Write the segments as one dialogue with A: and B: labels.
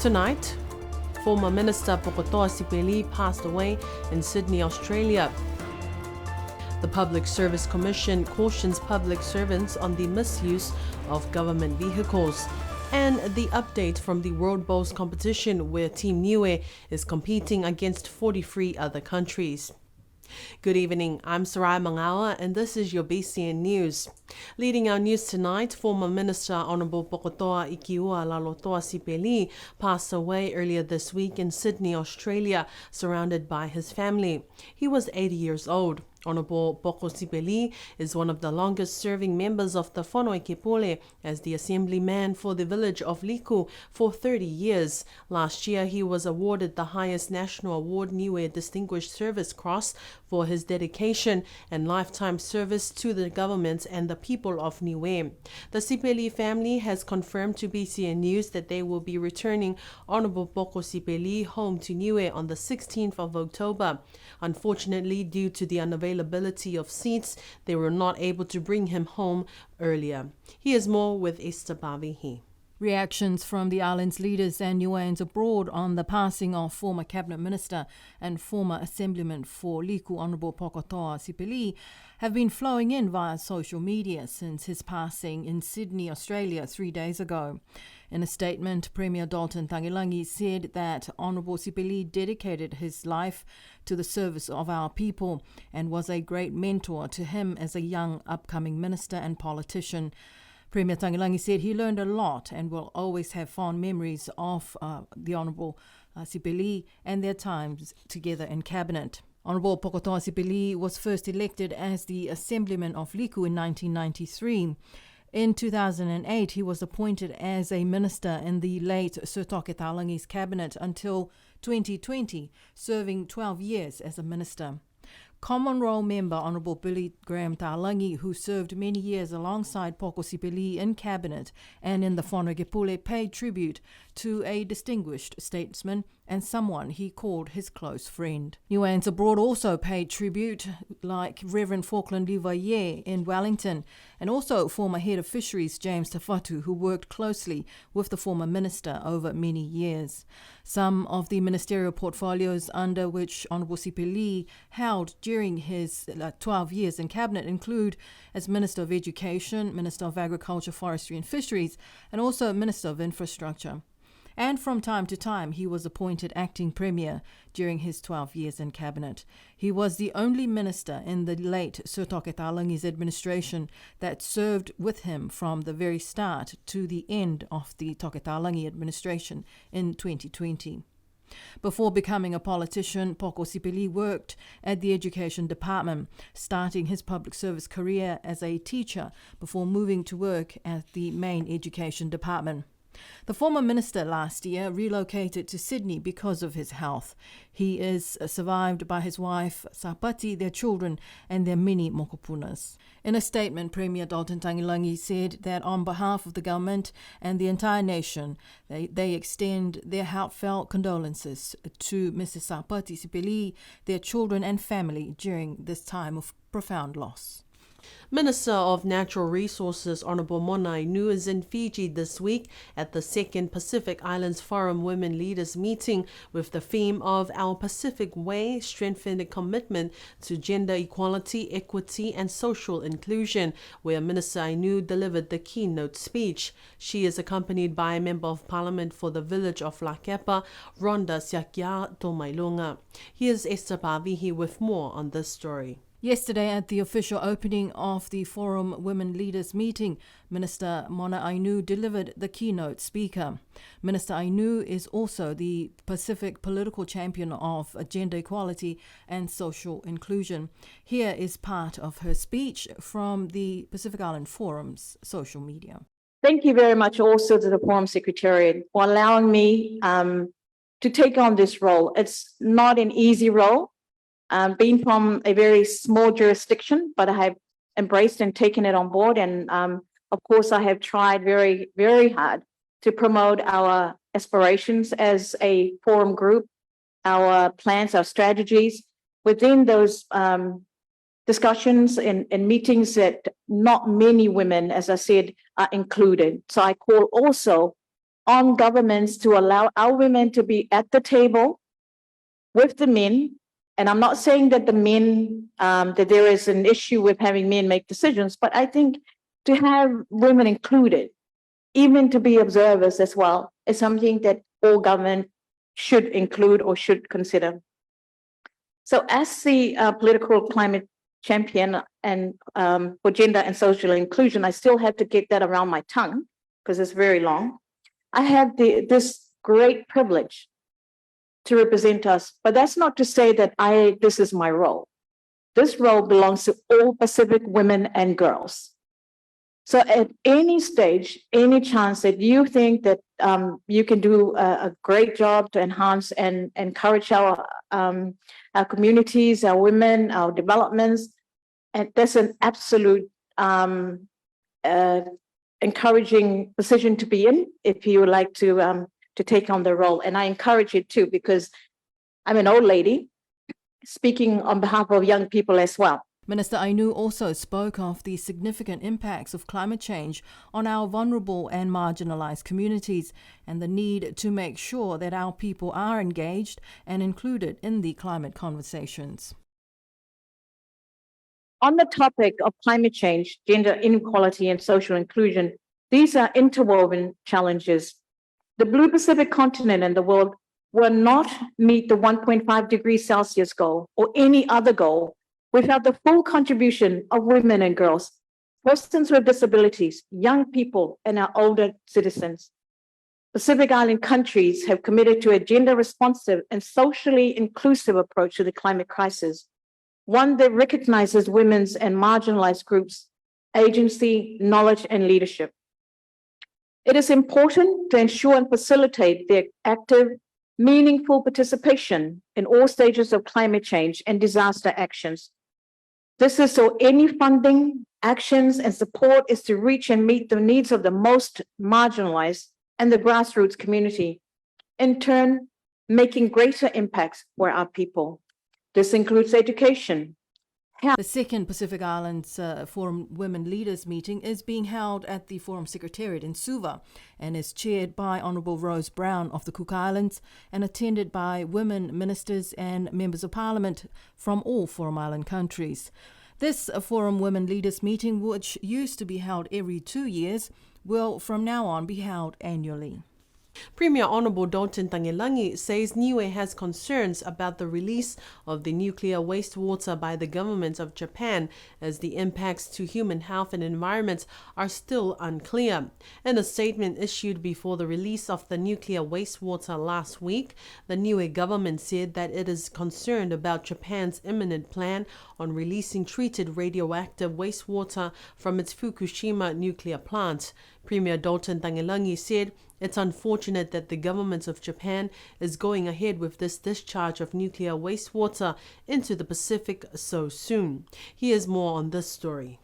A: Tonight, former Minister Pokotoa Sipeli passed away in Sydney, Australia. The Public Service Commission cautions public servants on the misuse of government vehicles. And the update from the World Bowls competition where Team NUE is competing against 43 other countries. Good evening, I'm Sarai Mangawa and this is your BCN News. Leading our news tonight, former Minister Honourable Pokotoa Ikiua Lalotoa Sipeli passed away earlier this week in Sydney, Australia, surrounded by his family. He was 80 years old. Honourable Poko Sipeli is one of the longest-serving members of the Whanoi Kepole as the assemblyman for the village of Liku for 30 years. Last year, he was awarded the highest national award, NUE Distinguished Service Cross, for his dedication and lifetime service to the government and the people of NUE. The Sipeli family has confirmed to BCN News that they will be returning Honourable Poko Sipeli home to NUE on the 16th of October. Unfortunately, due to the unavailability of seats, they were not able to bring him home earlier. Here's more with Esther Bavihi.
B: Reactions from the island's leaders and Niueans abroad on the passing of former Cabinet Minister and former Assemblyman for Liku Honourable Pokotoa Sipeli have been flowing in via social media since his passing in Sydney, Australia 3 days ago. In a statement, Premier Dalton Tagilangi said that Honourable Sipeli dedicated his life to the service of our people and was a great mentor to him as a young upcoming minister and politician. Premier Tagilangi said he learned a lot and will always have fond memories of the Honourable Sipeli and their times together in Cabinet. Honourable Pokotoa Sipeli was first elected as the Assemblyman of Liku in 1993. In 2008, he was appointed as a minister in the late Sir Toke Talangi's cabinet until 2020, serving 12 years as a minister. Common Role Member Honourable Billy Graham Talangi, who served many years alongside Poko Sipeli in cabinet and in the Whanoi Kepole, paid tribute to a distinguished statesman and someone he called his close friend. Niueans abroad also paid tribute, like Reverend Falkland Livaye in Wellington, and also former Head of Fisheries James Tafatu, who worked closely with the former minister over many years. Some of the ministerial portfolios under which Honourable Sipeli held during his 12 years in Cabinet include as Minister of Education, Minister of Agriculture, Forestry and Fisheries, and also Minister of Infrastructure. And from time to time, he was appointed acting premier during his 12 years in cabinet. He was the only minister in the late Sir Toke Talangi's administration that served with him from the very start to the end of the Toke Talangi administration in 2020. Before becoming a politician, Poko Sipeli worked at the Education Department, starting his public service career as a teacher before moving to work at the main Education Department. The former minister last year relocated to Sydney because of his health. He is survived by his wife, Sapati, their children, and their many mokopunas. In a statement, Premier Dalton Tagilangi said that on behalf of the government and the entire nation, they extend their heartfelt condolences to Mrs. Sapati Sipeli, their children and family during this time of profound loss.
A: Minister of Natural Resources Honourable Monai NUE is in Fiji this week at the second Pacific Islands Forum Women Leaders meeting with the theme of Our Pacific Way, Strengthening Commitment to Gender Equality, Equity and Social Inclusion, where Minister Ainu delivered the keynote speech. She is accompanied by Member of Parliament for the village of Lakepa, Rhonda Siakia Tomailunga. Here's Esther Bavihi with more on this story.
B: Yesterday, at the official opening of the Forum Women Leaders meeting, Minister Mona Ainu delivered the keynote speaker. Minister Ainu is also the Pacific political champion of gender equality and social inclusion. Here is part of her speech from the Pacific Island Forum's social media.
C: Thank you very much also to the Forum Secretariat for allowing me to take on this role. It's not an easy role. Being from a very small jurisdiction, but I have embraced and taken it on board. And of course, I have tried very, very hard to promote our aspirations as a forum group, our plans, our strategies within those discussions and meetings that not many women, as I said, are included. So I call also on governments to allow our women to be at the table with the men. And I'm not saying that the men, that there is an issue with having men make decisions, but I think to have women included, even to be observers as well, is something that all government should include or should consider. So as the political climate champion and for gender and social inclusion, I still have to get that around my tongue because it's very long. I have this great privilege to represent us, but that's not to say that this is my role. This role belongs to all Pacific women and girls. So at any stage, any chance that you think that you can do a great job to enhance and encourage our communities, our women, our developments, and that's an absolute encouraging position to be in if you would like to take on the role. And I encourage it too, because I'm an old lady speaking on behalf of young people as well.
B: Minister NUE also spoke of the significant impacts of climate change on our vulnerable and marginalised communities and the need to make sure that our people are engaged and included in the climate conversations.
C: On the topic of climate change, gender inequality and social inclusion, these are interwoven challenges. The Blue Pacific continent and the world will not meet the 1.5 degrees Celsius goal or any other goal without the full contribution of women and girls, persons with disabilities, young people, and our older citizens. Pacific Island countries have committed to a gender-responsive and socially inclusive approach to the climate crisis, one that recognizes women's and marginalized groups' agency, knowledge, and leadership. It is important to ensure and facilitate their active, meaningful participation in all stages of climate change and disaster actions. This is so any funding, actions, and support is to reach and meet the needs of the most marginalized and the grassroots community, in turn, making greater impacts for our people. This includes education.
B: The second Pacific Islands Forum Women Leaders meeting is being held at the Forum Secretariat in Suva and is chaired by Honourable Rose Brown of the Cook Islands and attended by women ministers and members of parliament from all Forum Island countries. This Forum Women Leaders meeting, which used to be held every 2 years, will from now on be held annually.
A: Premier Honourable Dalton Tangelangi says NUE has concerns about the release of the nuclear wastewater by the government of Japan, as the impacts to human health and environment are still unclear. In a statement issued before the release of the nuclear wastewater last week, the NUE government said that it is concerned about Japan's imminent plan on releasing treated radioactive wastewater from its Fukushima nuclear plant. Premier Dalton Tangelangi said it's unfortunate that the government of Japan is going ahead with this discharge of nuclear wastewater into the Pacific so soon. Here's more on this story.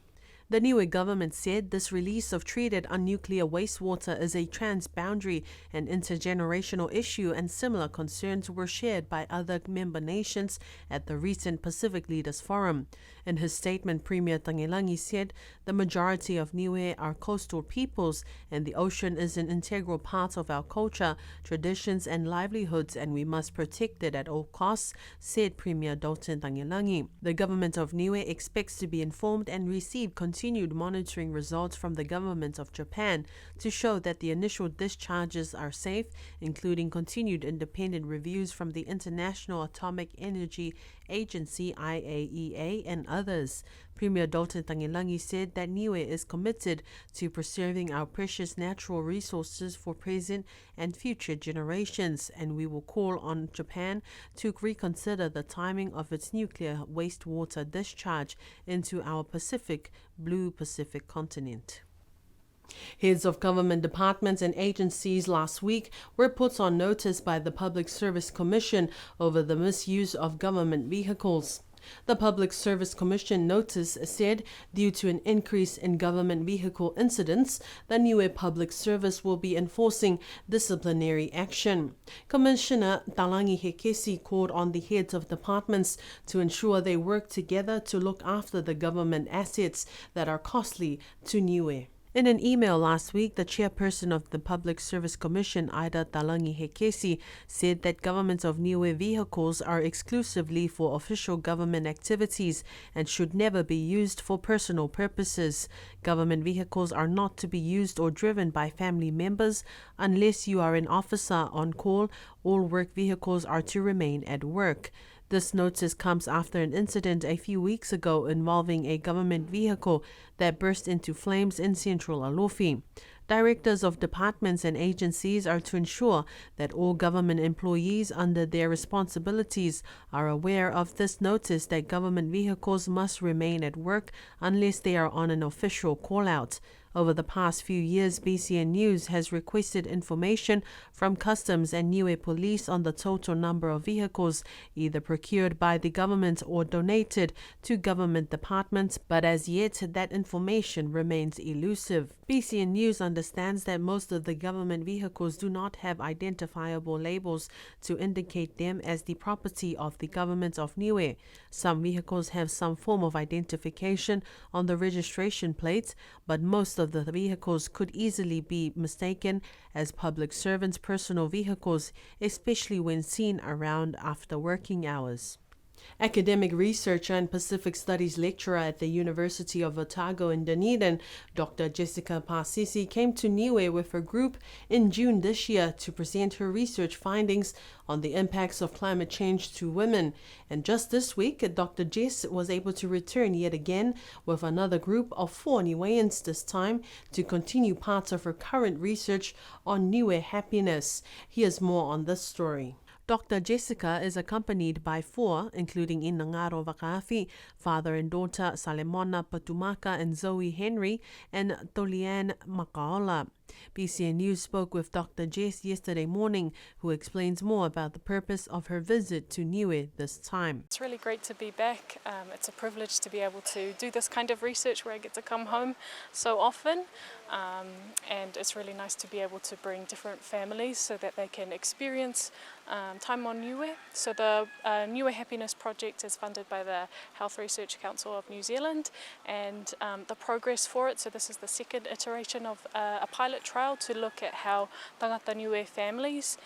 A: The NUE government said this release of treated nuclear wastewater is a transboundary and intergenerational issue, and similar concerns were shared by other member nations at the recent Pacific Leaders Forum. In his statement, Premier Tangelangi said the majority of NUE are coastal peoples and the ocean is an integral part of our culture, traditions and livelihoods, and we must protect it at all costs, said Premier Dalton Tangelangi. The government of NUE expects to be informed and receive continued monitoring results from the government of Japan to show that the initial discharges are safe, including continued independent reviews from the International Atomic Energy Agency IAEA and others. Premier Dalton Tangelangi said that NUE is committed to preserving our precious natural resources for present and future generations, and we will call on Japan to reconsider the timing of its nuclear wastewater discharge into our Blue Pacific continent. Heads of government departments and agencies last week were put on notice by the Public Service Commission over the misuse of government vehicles. The Public Service Commission notice said due to an increase in government vehicle incidents, the NUE Public Service will be enforcing disciplinary action. Commissioner Talangi Hekesi called on the heads of departments to ensure they work together to look after the government assets that are costly to NUE. In an email last week, the chairperson of the Public Service Commission, Ida Talangi Hekesi, said that governments of NUE vehicles are exclusively for official government activities and should never be used for personal purposes. Government vehicles are not to be used or driven by family members unless you are an officer on call. All work vehicles are to remain at work. This notice comes after an incident a few weeks ago involving a government vehicle that burst into flames in central Alofi. Directors of departments and agencies are to ensure that all government employees under their responsibilities are aware of this notice that government vehicles must remain at work unless they are on an official call-out. Over the past few years, BCN News has requested information from Customs and NUE Police on the total number of vehicles either procured by the government or donated to government departments, but as yet that information remains elusive. BCN News understands that most of the government vehicles do not have identifiable labels to indicate them as the property of the government of NUE. Some vehicles have some form of identification on the registration plates, but most of the vehicles could easily be mistaken as public servants' personal vehicles, especially when seen around after working hours. Academic researcher and Pacific Studies lecturer at the University of Otago in Dunedin, Dr. Jessica Pasisi, came to NUE with her group in June this year to present her research findings on the impacts of climate change to women. And just this week, Dr. Jess was able to return yet again with another group of 4 Niueans this time to continue parts of her current research on NUE happiness. Here's more on this story. Dr. Jessica is accompanied by 4, including Inangaro Vakaafi, father and daughter Salemona Patumaka and Zoe Henry, and Tolian Makaola. BCN News spoke with Dr. Jess yesterday morning, who explains more about the purpose of her visit to NUE this time.
D: It's really great to be back. It's a privilege to be able to do this kind of research where I get to come home so often. And it's really nice to be able to bring different families so that they can experience time on NUE. So the NUE Happiness Project is funded by the Health Research Council of New Zealand, and the progress for it, so this is the second iteration of a pilot trial to look at how tangata NUE families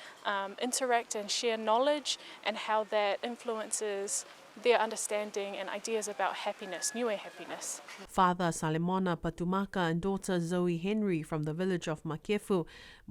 D: interact and share knowledge and how that influences their understanding and ideas about happiness, NUE happiness.
A: Father Salemona Patumaka and daughter Zoe Henry from the village of Makefu.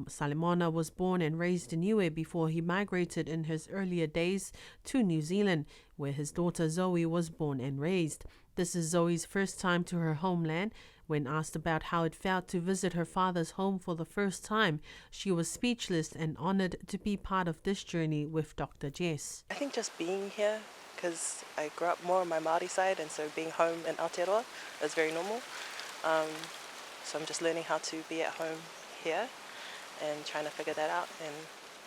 A: Salemona was born and raised in NUE before he migrated in his earlier days to New Zealand, where his daughter Zoe was born and raised. This is Zoe's first time to her homeland. When asked about how it felt to visit her father's home for the first time, she was speechless and honored to be part of this journey with Dr. Jess.
E: I think just being here, because I grew up more on my Māori side, and so being home in Aotearoa is very normal. So I'm just learning how to be at home here and trying to figure that out. And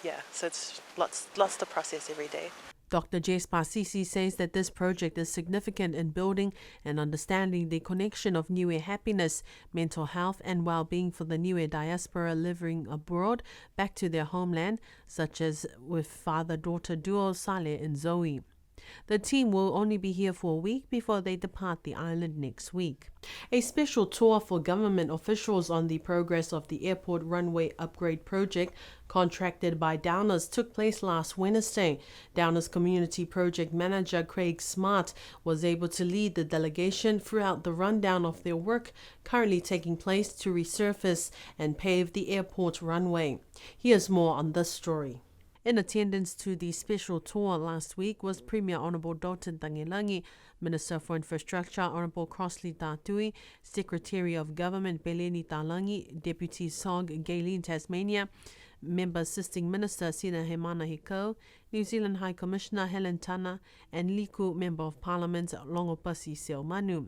E: yeah, so it's lots to process every day.
A: Dr. Jess Pasisi says that this project is significant in building and understanding the connection of NUE happiness, mental health and well-being for the NUE diaspora living abroad back to their homeland, such as with father-daughter duo Saleh and Zoe. The team will only be here for a week before they depart the island next week. A special tour for government officials on the progress of the airport runway upgrade project contracted by Downers took place last Wednesday. Downers Community Project Manager Craig Smart was able to lead the delegation throughout the rundown of their work currently taking place to resurface and pave the airport runway. Here's more on this story. In attendance to the special tour last week was Premier Honourable Dalton Tangelangi, Minister for Infrastructure Honourable Crossley Tatui, Secretary of Government Beleni Talangi, Deputy SOG Gayleen Tasmania, Member Assisting Minister Sina Hemana Hiko, New Zealand High Commissioner Helen Tana, and Liku Member of Parliament Longopasi Seomanu.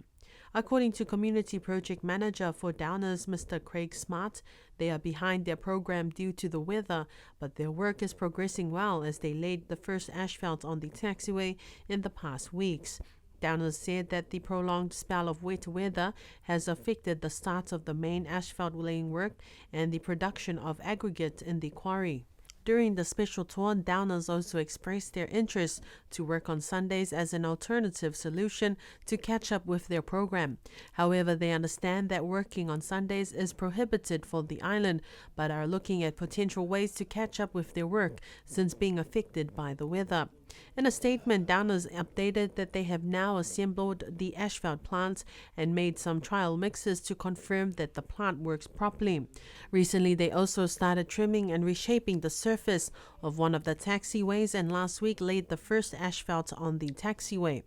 A: According to Community Project Manager for Downers, Mr. Craig Smart, they are behind their program due to the weather, but their work is progressing well as they laid the first asphalt on the taxiway in the past weeks. Downers said that the prolonged spell of wet weather has affected the start of the main asphalt laying work and the production of aggregate in the quarry. during the special tour, Downers also expressed their interest to work on Sundays as an alternative solution to catch up with their program. However, they understand that working on Sundays is prohibited for the island, but are looking at potential ways to catch up with their work since being affected by the weather. In a statement, Downers updated that they have now assembled the asphalt plant and made some trial mixes to confirm that the plant works properly. Recently, they also started trimming and reshaping the surface of one of the taxiways and last week laid the first asphalt on the taxiway.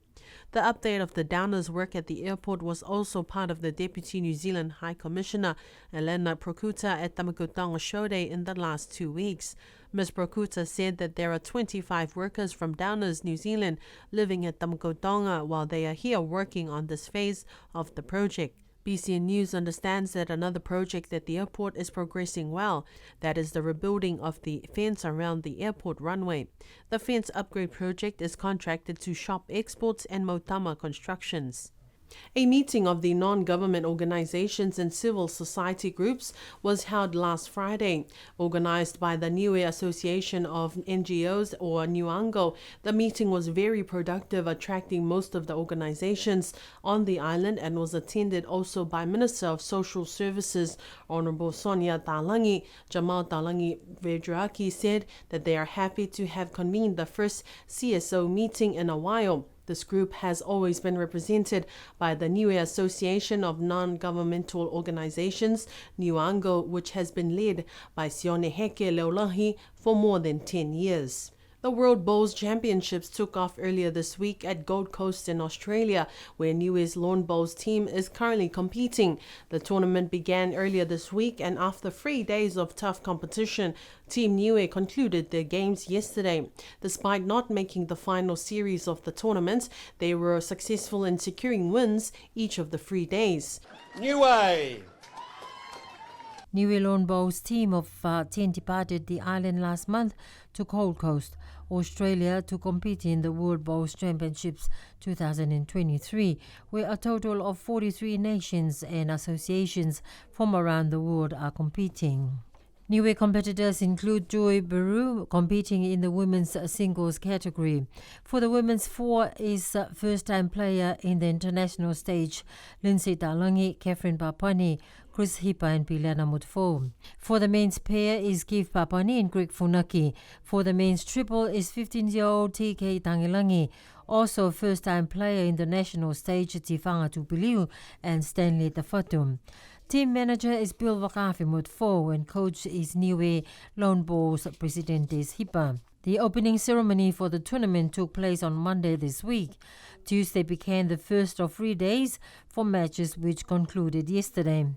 A: The update of the Downers' work at the airport was also part of the Deputy New Zealand High Commissioner Elena Prokuta at the Tamagotonga Show Day in the last 2 weeks. Ms. Prokuta said that there are 25 workers from Downers, New Zealand living at Tamagotonga while they are here working on this phase of the project. BCN News understands that another project at the airport is progressing well. That is the rebuilding of the fence around the airport runway. The fence upgrade project is contracted to Shop Exports and Motama Constructions. A meeting of the non-government organizations and civil society groups was held last Friday. Organized by the NUE Association of NGOs, or NUANGO, the meeting was very productive, attracting most of the organizations on the island and was attended also by Minister of Social Services, Honorable Sonia Talangi. Jamal Talangi Vedraki said that they are happy to have convened the first CSO meeting in a while. This group has always been represented by the NUE Association of Non-Governmental Organizations, NUANGO, which has been led by Sione Heke Leolahi for more than 10 years. The World Bowls Championships took off earlier this week at Gold Coast in Australia, where NUE's lawn bowls team is currently competing. The tournament began earlier this week, and after 3 days of tough competition, Team NUE concluded their games yesterday. Despite not making the final series of the tournament, they were successful in securing wins each of the 3 days.
F: NUE!
B: NUE Lawn Bowls team of 10 departed the island last month to Gold Coast, Australia, to compete in the World Bowls Championships 2023, where a total of 43 nations and associations from around the world are competing. NUE competitors include Joy Beru competing in the women's singles category. For the women's four is first-time player in the international stage, Lindsay Talangi, Catherine Papani, Chris Hipa and Pilana Mutfo. For the men's pair is Keith Papani and Greg Funaki. For the men's triple is 15-year-old TK Tangilangi, also first-time player in the national stage, Tifanga Tupiliu and Stanley Tafatum. Team manager is Bill Wakafi Mutfo and coach is NUE Lawn Bowls President is Hipa. The opening ceremony for the tournament took place on Monday this week. Tuesday became the first of 3 days for matches which concluded yesterday.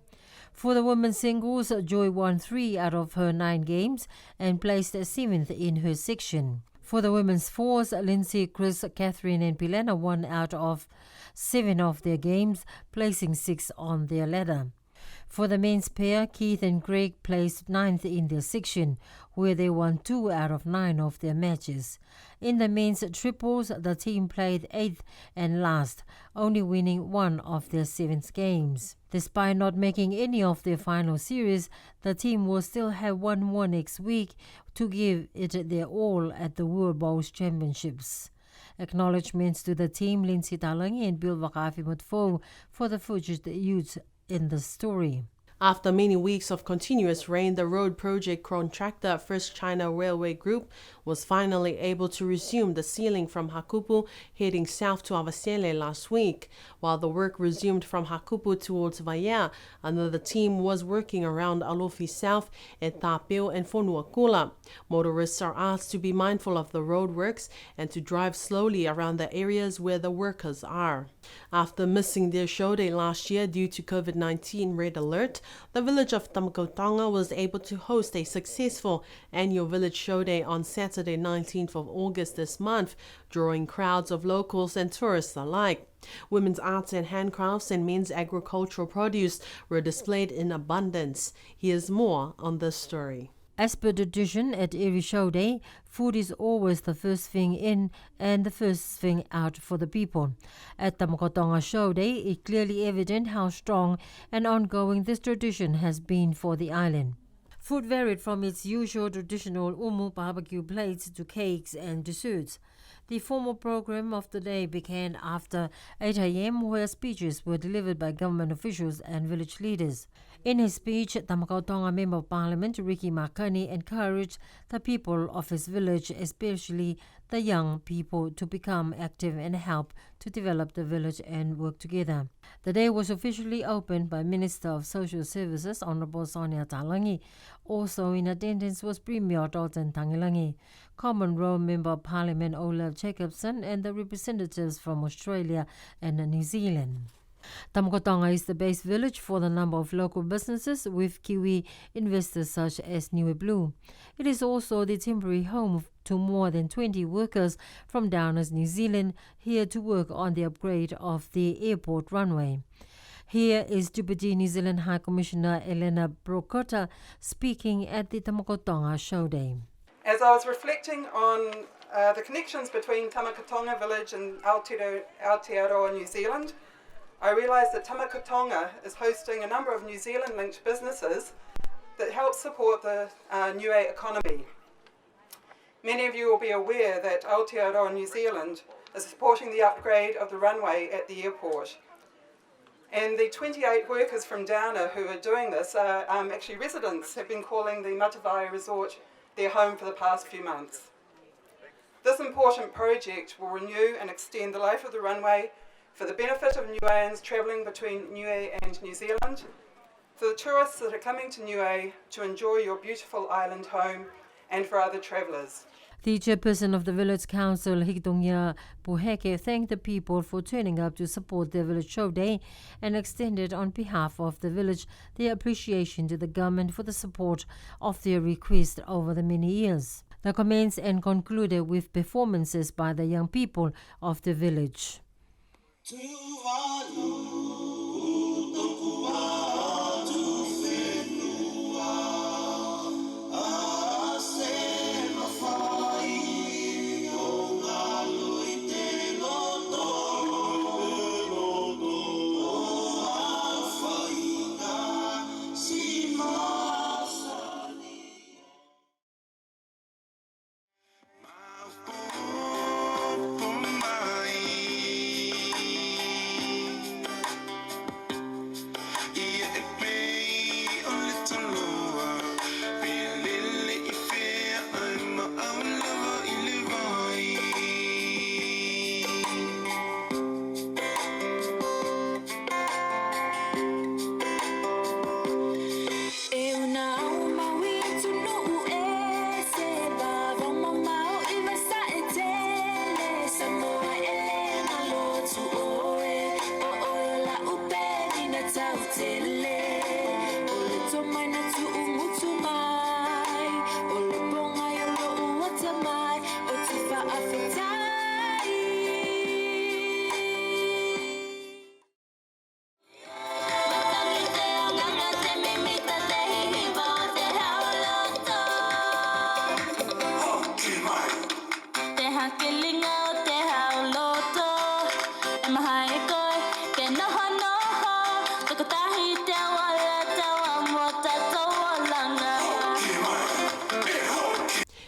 B: For the women's singles, Joy won 3 out of her 9 games and placed 7th in her section. For the women's fours, Lindsay, Chris, Catherine and Pilana won out of 7 of their games, placing 6th on their ladder. For the men's pair, Keith and Greg placed 9th in their section, where they won 2 out of 9 of their matches. In the men's triples, the team played 8th and last, only winning 1 of their 7 games. Despite not making any of their final series, the team will still have one more next week to give it their all at the World Bowls Championships. Acknowledgements to the team, Lindsay Talangi and Bill Wakafi Mutfo, for the footage used in the story.
A: After many weeks of continuous rain, the road project contractor First China Railway Group was finally able to resume the sealing from Hakupu heading south to Avasele last week. While the work resumed from Hakupu towards Vaya, another team was working around Alofi South at Tapeo and Fonuakula. Motorists are asked to be mindful of the roadworks and to drive slowly around the areas where the workers are. After missing their show day last year due to COVID-19 red alert, the village of Tamagotonga was able to host a successful annual village show day on Saturday 19th of August this month, drawing crowds of locals and tourists alike. Women's arts and handcrafts and men's agricultural produce were displayed in abundance. Here's more on this story.
B: As per tradition at every show day, food is always the first thing in and the first thing out for the people. At the Tamagotonga show day, it's clearly evident how strong and ongoing this tradition has been for the island.
F: Food varied from its usual traditional umu barbecue plates to cakes and desserts. The formal program of the day began after 8 a.m. where speeches were delivered by government officials and village leaders. In his speech, Tamakautonga Member of Parliament Ricky Makani encouraged the people of his village, especially the young people, to become active and help to develop the village and work together. The day was officially opened by Minister of Social Services Honourable Sonia Talangi. Also in attendance was Premier Dalton Tangilangi, Common Row Member of Parliament Olaf Jacobson, and the representatives from Australia and New Zealand. Tamakautonga is the base village for the number of local businesses with Kiwi investors such as NUE Blue. It is also the temporary home to more than 20 workers from Downers, New Zealand, here to work on the upgrade of the airport runway. Here is Deputy New Zealand High Commissioner Elena Brokota speaking at the Tamakautonga Show Day.
G: As I was reflecting on the connections between Tamakautonga Village and Aotearoa, New Zealand, I realised that Tamakautonga is hosting a number of New Zealand-linked businesses that help support the NUE economy. Many of you will be aware that Aotearoa, New Zealand is supporting the upgrade of the runway at the airport. And the 28 workers from Downer who are doing this are actually residents, have been calling the Matavai Resort their home for the past few months. This important project will renew and extend the life of the runway for the benefit of Niueans travelling between Niue and New Zealand, for the tourists that are coming to Niue to enjoy your beautiful island home, and for other travellers.
F: The chairperson of the village council, Hikdongya Puheke, thanked the people for turning up to support their village show day and extended on behalf of the village their appreciation to the government for the support of their request over the many years. The commenced and concluded with performances by the young people of the village.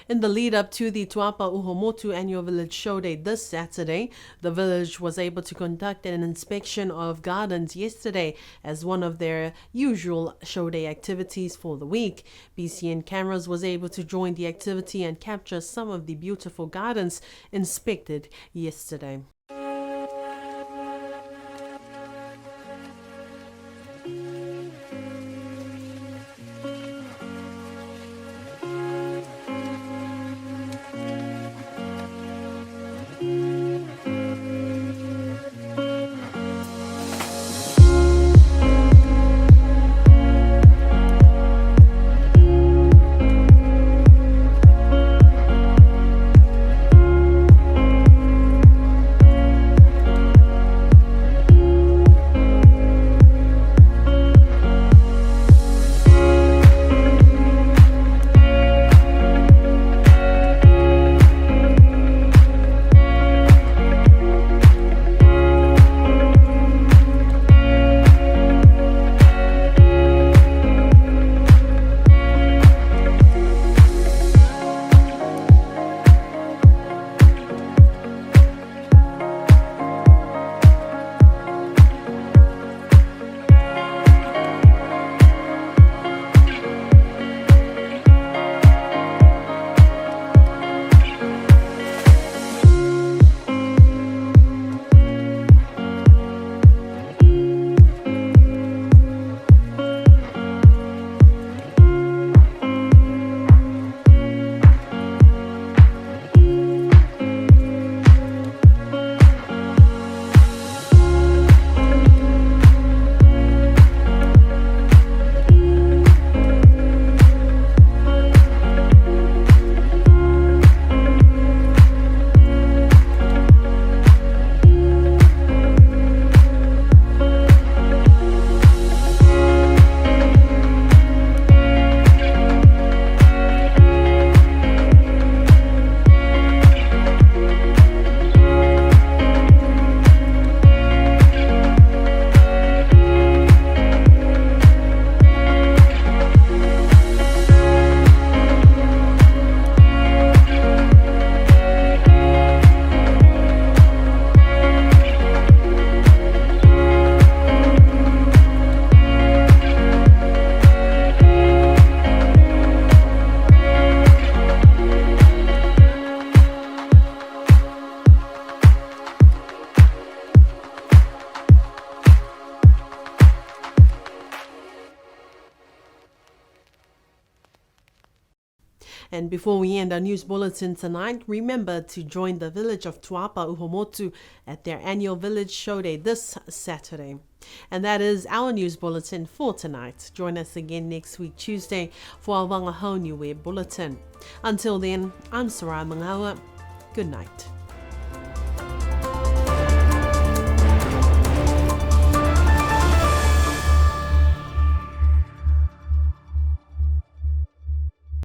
A: In the lead up to the Tuapa Uhomotu Annual Village Show Day this Saturday, the village was able to conduct an inspection of gardens yesterday as one of their usual show day activities for the week. BCN cameras was able to join the activity and capture some of the beautiful gardens inspected yesterday. And before we end our news bulletin tonight, remember to join the village of Tuapa Uhomotu at their annual village show day this Saturday. And that is our news bulletin for tonight. Join us again next week, Tuesday, for our Wangahau NUE bulletin. Until then, I'm Sarai Mangawa. Good night.